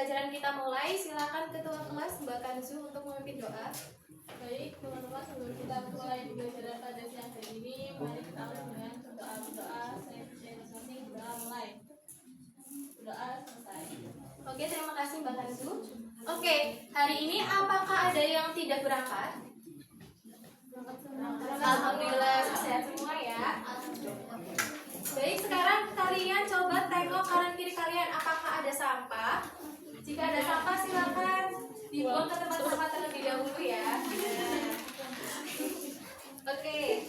pembelajaran kita mulai, silakan Ketua Kelas Mbak Kanzu untuk memimpin doa. Baik, teman-teman, sebelum kita mulai pembelajaran pada siang hari ini, mari kita awali dengan berdoa. Saya percaya masing-masing berdoa mulai. Berdoa selesai. Oke, terima kasih Mbak Kanzu. Oke, hari ini apakah ada yang tidak berangkat? Alhamdulillah sehat semua ya. Baik, sekarang kalian coba tengok kanan kiri kalian, apakah ada sampah? Jika ada sampah silakan dibuang ke tempat sampah terlebih dahulu ya. Oke,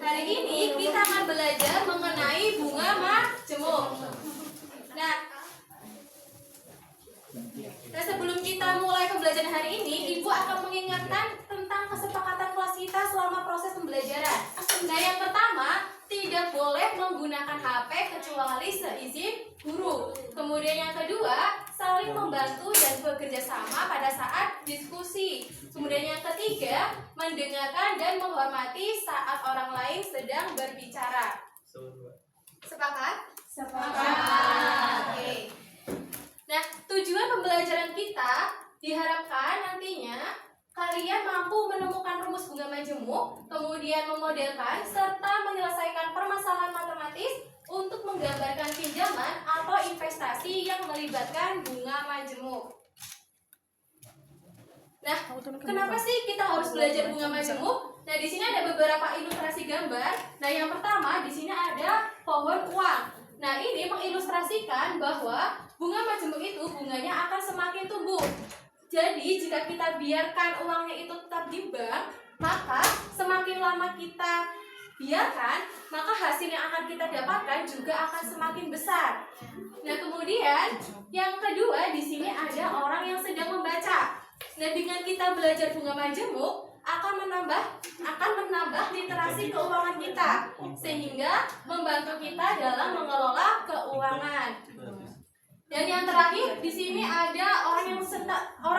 hari ini kita akan belajar mengenai bunga majemuk. Nah, sebelum kita mulai pembelajaran hari ini, Ibu akan mengingatkan tentang kesepakatan kelas kita selama proses pembelajaran. Nah, yang pertama, tidak boleh menggunakan HP kecuali seizin guru. Kemudian yang kedua, saling membantu dan bekerja sama pada saat diskusi. Kemudian yang ketiga, mendengarkan dan menghormati saat orang lain sedang berbicara. Sepakat? Sepakat. Oke. Nah, tujuan pembelajaran kita diharapkan nantinya kalian mampu menemukan rumus bunga majemuk, kemudian memodelkan serta menyelesaikan permasalahan matematis untuk menggambarkan pinjaman atau investasi yang melibatkan bunga majemuk. Nah, kenapa sih kita harus belajar bunga majemuk? Nah, di sini ada beberapa ilustrasi gambar. Nah, yang pertama di sini ada pohon uang. Nah, ini mengilustrasikan bahwa bunga majemuk itu bunganya akan semakin tumbuh. Jadi, jika kita biarkan uangnya itu tetap di bank, maka semakin lama kita biarkan, maka hasil yang akan kita dapatkan juga akan semakin besar. Nah, kemudian yang kedua di sini ada orang yang sedang membaca. Nah, dengan kita belajar bunga majemuk akan menambah literasi keuangan kita, sehingga membantu kita dalam mengelola keuangan. Dan yang terakhir di sini ada orang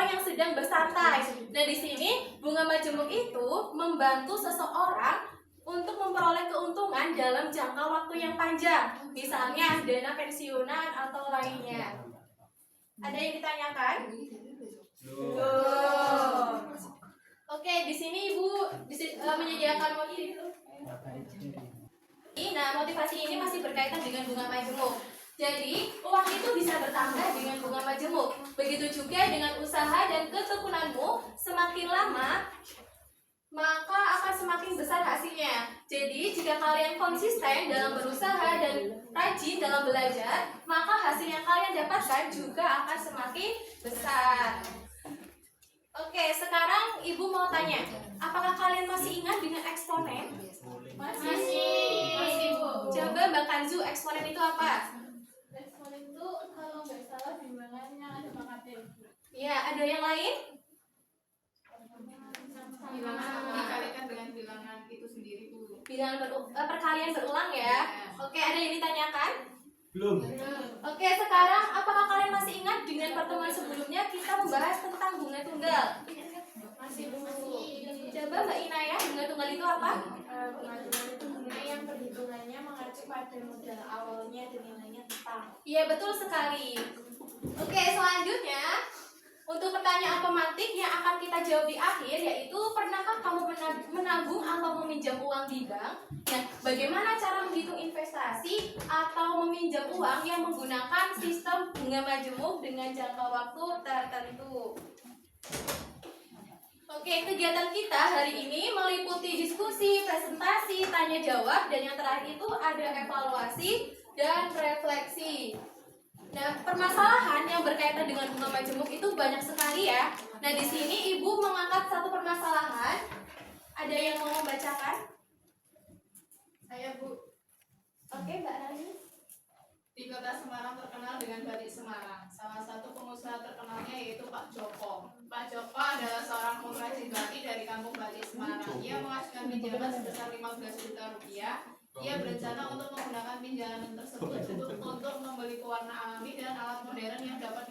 yang sedang bersantai. Nah, di sini bunga majemuk itu membantu seseorang untuk memperoleh keuntungan dalam jangka waktu yang panjang, misalnya dana pensiunan atau lainnya. Ada yang ditanyakan? Oke, di sini Ibu menyediakan motivasi. Nah, motivasi ini masih berkaitan dengan bunga majemuk. Jadi, uang itu bisa bertambah dengan bunga majemuk. Begitu juga dengan usaha dan ketekunanmu, semakin lama maka akan semakin besar hasilnya. Jadi, jika kalian konsisten dalam berusaha dan rajin dalam belajar, maka hasil yang kalian dapatkan juga akan semakin besar. Oke, sekarang Ibu mau tanya, apakah kalian masih ingat dengan eksponen? Masih, Bu. Coba Mbak Kanzu, eksponen itu apa? Eksponen itu kalau nggak salah bilangan yang ada pangkatnya. Ya, ada yang lain? Bilangan dikalikan dengan bilangan itu sendiri, Bu. Bilangan perkalian berulang ya. Oke, ada yang ditanyakan? Belum. Oke, sekarang apakah kalian masih ingat dengan pertemuan sebelumnya kita membahas tentang bunga tunggal? Masih, Bu. Coba Mbak Inaya, bunga tunggal itu apa? Bunga tunggal itu bunga yang perhitungannya mengacu pada modal awalnya dan nilainya tetap. Iya, betul sekali. Oke, selanjutnya untuk pertanyaan pemantik yang akan kita jawab di akhir, yaitu pernahkah kamu menabung atau meminjam uang di bank? Nah, bagaimana cara menghitung investasi atau meminjam uang yang menggunakan sistem bunga majemuk dengan jangka waktu tertentu? Oke, kegiatan kita hari ini meliputi diskusi, presentasi, tanya jawab, dan yang terakhir itu ada evaluasi dan refleksi. Nah, permasalahan yang berkaitan dengan bunga majemuk itu banyak sekali ya. Nah, di sini Ibu mengangkat satu permasalahan. Ada yang mau membacakan? Saya, Bu. Oke, Mbak Rani. Di kota Semarang terkenal dengan batik Semarang. Salah satu pengusaha terkenalnya yaitu Pak Joko. Pak Joko adalah seorang pengrajin batik dari kampung batik Semarang. Ia mengajukan pinjaman sebesar 15 juta rupiah. Ia berencana untuk menggunakan pinjaman tersebut untuk membeli pewarna alami dan alat modern yang dapat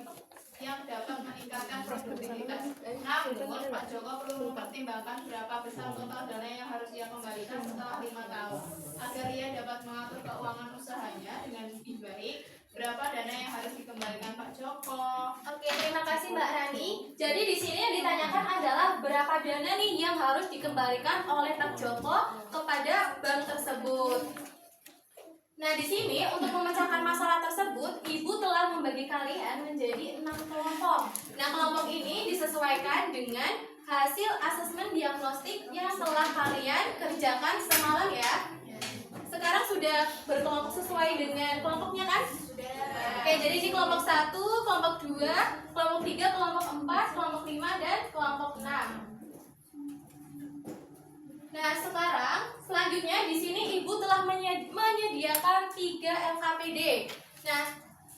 meningkatkan produktivitas. Namun, Pak Joko perlu mempertimbangkan berapa besar total dana yang harus ia kembalikan setelah 5 tahun. Agar ia dapat mengatur keuangan usahanya dengan lebih baik, berapa dana yang harus dikembalikan Pak Joko? Oke, adalah berapa dana nih yang harus dikembalikan oleh Pak Joko kepada bank tersebut. Nah, di sini untuk memecahkan masalah tersebut, Ibu telah membagi kalian menjadi 6 kelompok. Nah, kelompok ini disesuaikan dengan hasil asesmen diagnostik yang telah kalian kerjakan semalam ya. Sekarang sudah berkelompok sesuai dengan kelompoknya kan? Oke, jadi di kelompok 1, kelompok 2, kelompok 3, kelompok 4, kelompok 5, dan kelompok 6. Nah, sekarang selanjutnya di sini Ibu telah menyediakan 3 LKPD. Nah,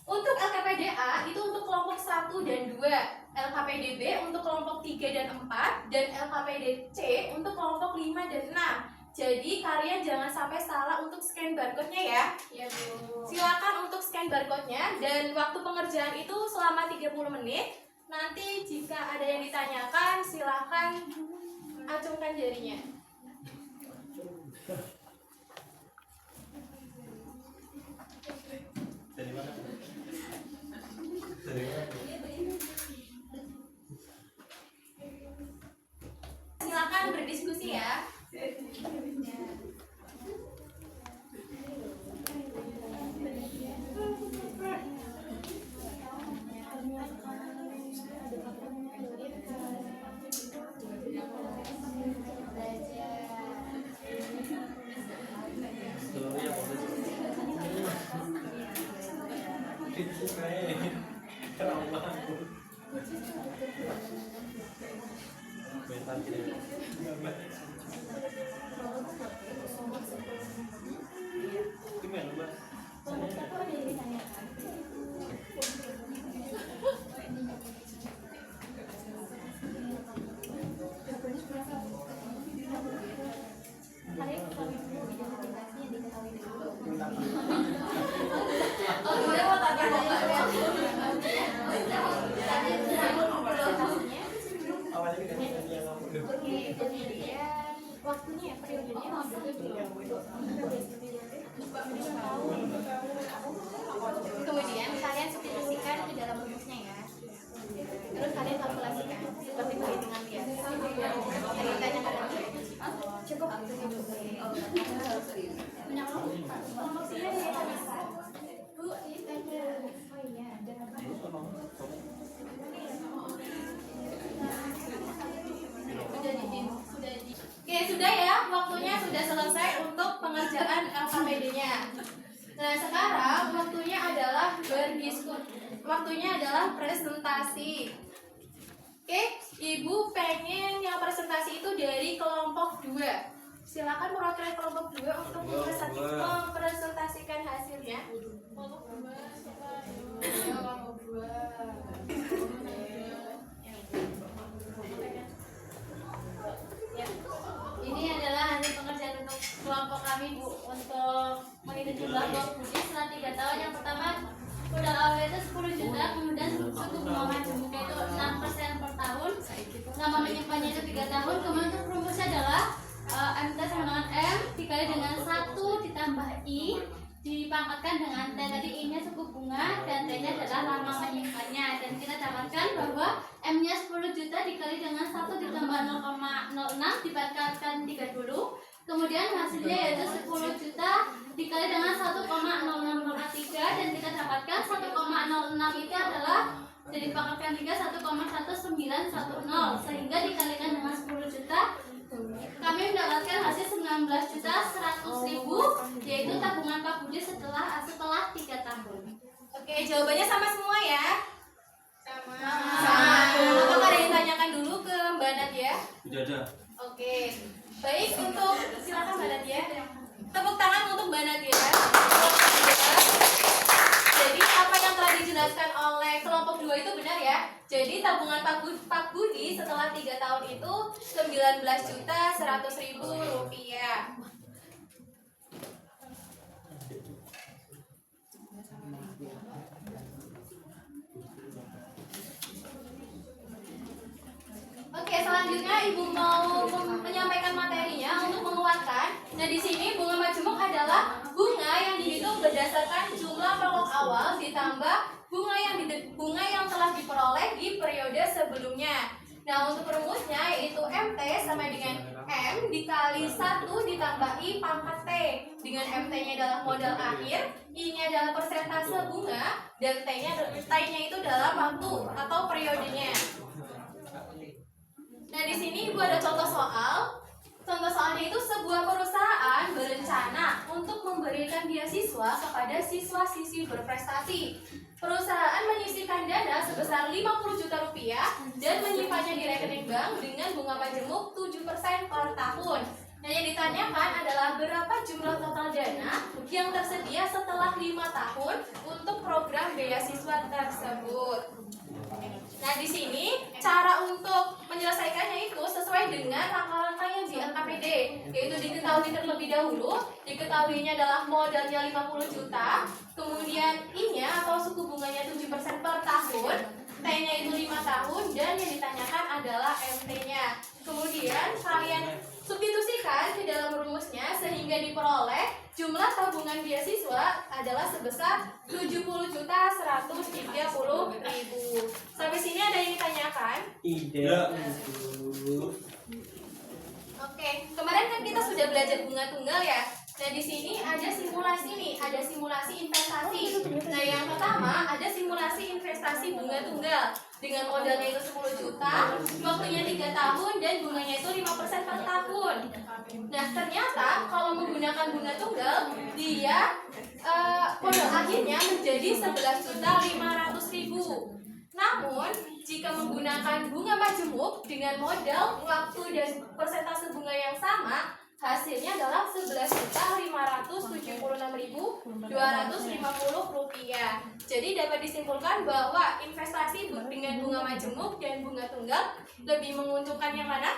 untuk LKPD A itu untuk kelompok 1 dan 2, LKPD B untuk kelompok 3 dan 4, dan LKPD C untuk kelompok 5 dan 6. Jadi kalian jangan sampai salah untuk scan barcode-nya ya. Iya, Bu. Silakan untuk scan barcode-nya dan waktu pengerjaan itu selama 30 menit. Nanti jika ada yang ditanyakan silakan acungkan jarinya. Dari mana? Dari mana? Silakan berdiskusi ya. Waktunya periodenya kemudian kalian substitusikan ke dalam rumusnya ya. Terus kalian kalkulasikan seperti perhitungan biasa. Tadi tanya pada cukup waktunya juga. Kelompok sini ada yang tanya Bu, ditanya. Oh iya, ada apa? Oke, sudah ya, waktunya sudah selesai untuk pengerjaan LKPD-nya. Nah, sekarang waktunya adalah waktunya adalah presentasi. Oke, Ibu pengen yang presentasi itu dari kelompok 2. Silakan perwakilan kelompok 2 untuk mempresentasikan hasilnya. Kelompok 2. Ini adalah hasil pengerjaan untuk kelompok kami Bu, untuk menghitung jumlah uang budi setelah 3 tahun. Yang pertama modal awal itu 10 juta, kemudian suku bunga majemuknya itu 6% per tahun, lama menyimpannya itu 3 tahun, kemudian untuk rumusnya adalah MT sama dengan M dikali dengan 1 ditambah I dipangkatkan dengan T. Tadi I nya suku bunga dan T nya adalah lama menyimpannya, dan kita dapatkan bahwa M nya 10 juta dikali dengan 1 ditambah 0,06 dipangkatkan 30, kemudian hasilnya yaitu 10 juta dikali dengan 1,0603 dan kita dapatkan 1,06 itu adalah jadi dipangkatkan 3 1,1910 sehingga dikalikan dengan 10 juta kami mendapatkan hasil 19.100.000 yaitu tabungan Pak Budi setelah 3 tahun. Oke, jawabannya sama semua ya? Sama. Apakah ada yang ditanyakan dulu ke Mbak Nadia? Tidak ada. Oke, baik, untuk silakan Mbak Nadia. Tepuk tangan untuk Mbak Nadia. Jadi apa yang telah dijelaskan oleh kelompok 2 itu benar ya? Jadi tabungan Pak Budi setelah 3 tahun itu 19.100.000 rupiah. Oke, selanjutnya Ibu mau menyampaikan materinya untuk menguatkan. Nah, di sini bunga majemuk adalah bunga yang dihitung berdasarkan jumlah pokok awal ditambah bunga yang telah diperoleh di periode sebelumnya. Nah, untuk rumusnya yaitu MT sama dengan M dikali 1 ditambahi pangkat T. Dengan MT-nya adalah modal akhir, I-nya adalah persentase bunga, dan T-nya itu adalah waktu atau periodenya. Nah, di sini Ibu ada contoh soal. Contoh soalnya itu sebuah perusahaan berencana untuk memberikan beasiswa kepada siswa-siswi berprestasi. Perusahaan menyisihkan dana sebesar 50 juta rupiah dan menyimpannya di rekening bank dengan bunga majemuk 7% per tahun. Nah, yang ditanyakan adalah berapa jumlah total dana yang tersedia setelah 5 tahun untuk program beasiswa tersebut. Nah, di sini cara untuk menyelesaikannya itu sesuai dengan langkah-langkah yang di LKPD, yaitu diketahui terlebih dahulu, diketahuinya adalah modalnya 50 juta, kemudian I-nya atau suku bunganya 7% per tahun, T-nya itu 5 tahun, dan yang ditanyakan adalah MT-nya. Kemudian kalian substitusikan ke dalam rumusnya sehingga diperoleh jumlah tabungan beasiswa adalah sebesar 70.130.000. Sampai sini ada yang ditanyakan? Tidak. Oke, kemarin kan kita sudah belajar bunga tunggal ya. Nah, di sini ada simulasi nih, ada simulasi investasi. Nah, yang pertama ada simulasi investasi bunga tunggal dengan modalnya itu 10 juta, waktunya 3 tahun dan bunganya itu 5% per tahun. Nah, ternyata kalau menggunakan bunga tunggal, dia modal akhirnya menjadi 11.500.000. Namun, jika menggunakan bunga majemuk dengan modal, waktu dan persentase bunga yang sama, hasilnya adalah 11.576.250 rupiah. Jadi dapat disimpulkan bahwa investasi dengan bunga majemuk dan bunga tunggal lebih menguntungkan yang mana?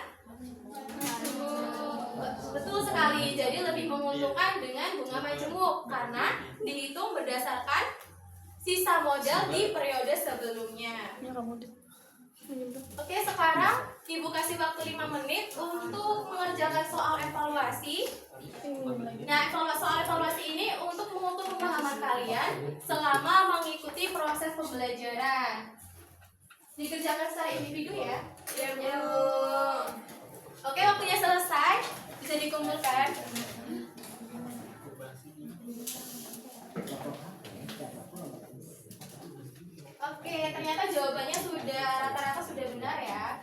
Betul sekali. Jadi lebih menguntungkan dengan bunga majemuk karena dihitung berdasarkan sisa modal di periode sebelumnya. Oke, sekarang Ibu kasih waktu 5 menit untuk mengerjakan soal evaluasi. Nah, soal evaluasi ini untuk mengukur pemahaman kalian selama mengikuti proses pembelajaran. Dikerjakan secara individu ya. Iya. Oke, waktunya selesai. Bisa dikumpulkan. Oke, ternyata jawabannya rata-rata sudah benar ya.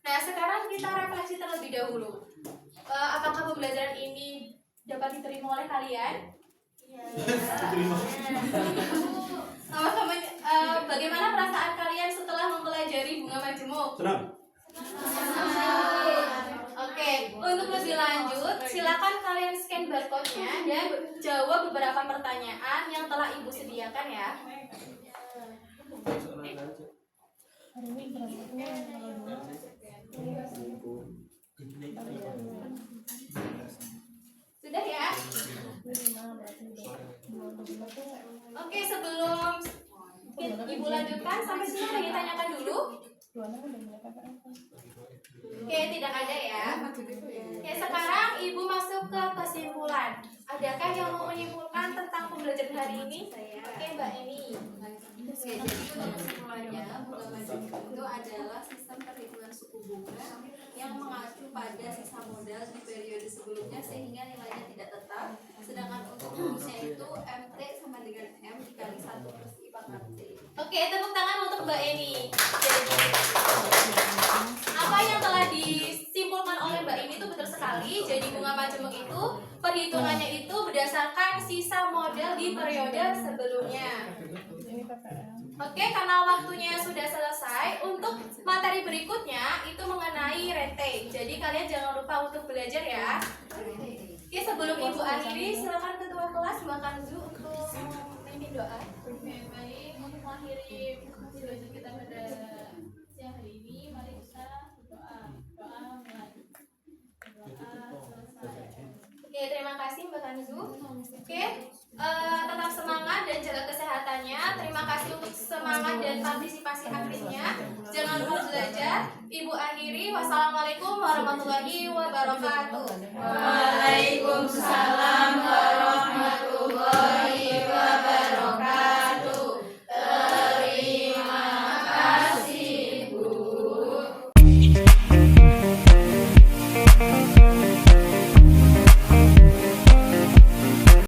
Nah, sekarang kita refleksi terlebih dahulu. Apakah pembelajaran ini dapat diterima oleh kalian? Iya. Bagaimana perasaan kalian setelah mempelajari bunga majemuk? Senang. Oke, untuk lebih lanjut, silakan kalian scan barcode-nya dan jawab beberapa pertanyaan yang telah Ibu sediakan ya. Sudah ya? Oke, sebelum Ibu lanjutkan, sampai sini ada yang ditanyakan dulu? Oke, tidak ada ya. Oke, sekarang Ibu masuk ke kesimpulan. Adakah yang mau menyimpulkan tentang pembelajaran hari ini? Oke, Mbak Eni. Jadi untuk kesimpulannya, bunga majemuk itu adalah sistem perhitungan suku bunga yang mengacu pada sisa modal di periode sebelumnya sehingga nilainya tidak tetap. Sedangkan untuk rumusnya itu MT sama dengan M dikali 1 plus I pangkat T. Oke, tepuk tangan untuk Mbak Eni. Apa yang telah disimpulkan oleh Mbak Eni itu betul sekali. Jadi bunga majemuk itu perhitungannya itu berdasarkan sisa modal di periode sebelumnya. Oke, karena waktunya sudah selesai, untuk materi berikutnya itu mengenai rete. Jadi kalian jangan lupa untuk belajar ya. Oke, sebelum Ibu akhiri, silakan ketua kelas Mbak Kanzu untuk memimpin doa. Baik, untuk mengakhiri belajar kita pada siang hari ini, mari kita berdoa. Doa mulai. Berdoa selesai. Oke, terima kasih Mbak Kanzu. Oke, tetap semangat dan jaga kesehatannya. Terima kasih untuk semangat dan partisipasi aktifnya. Jangan lupa belajar. Ibu akhiri. Wassalamualaikum warahmatullahi wabarakatuh. Waalaikumsalam warahmatullahi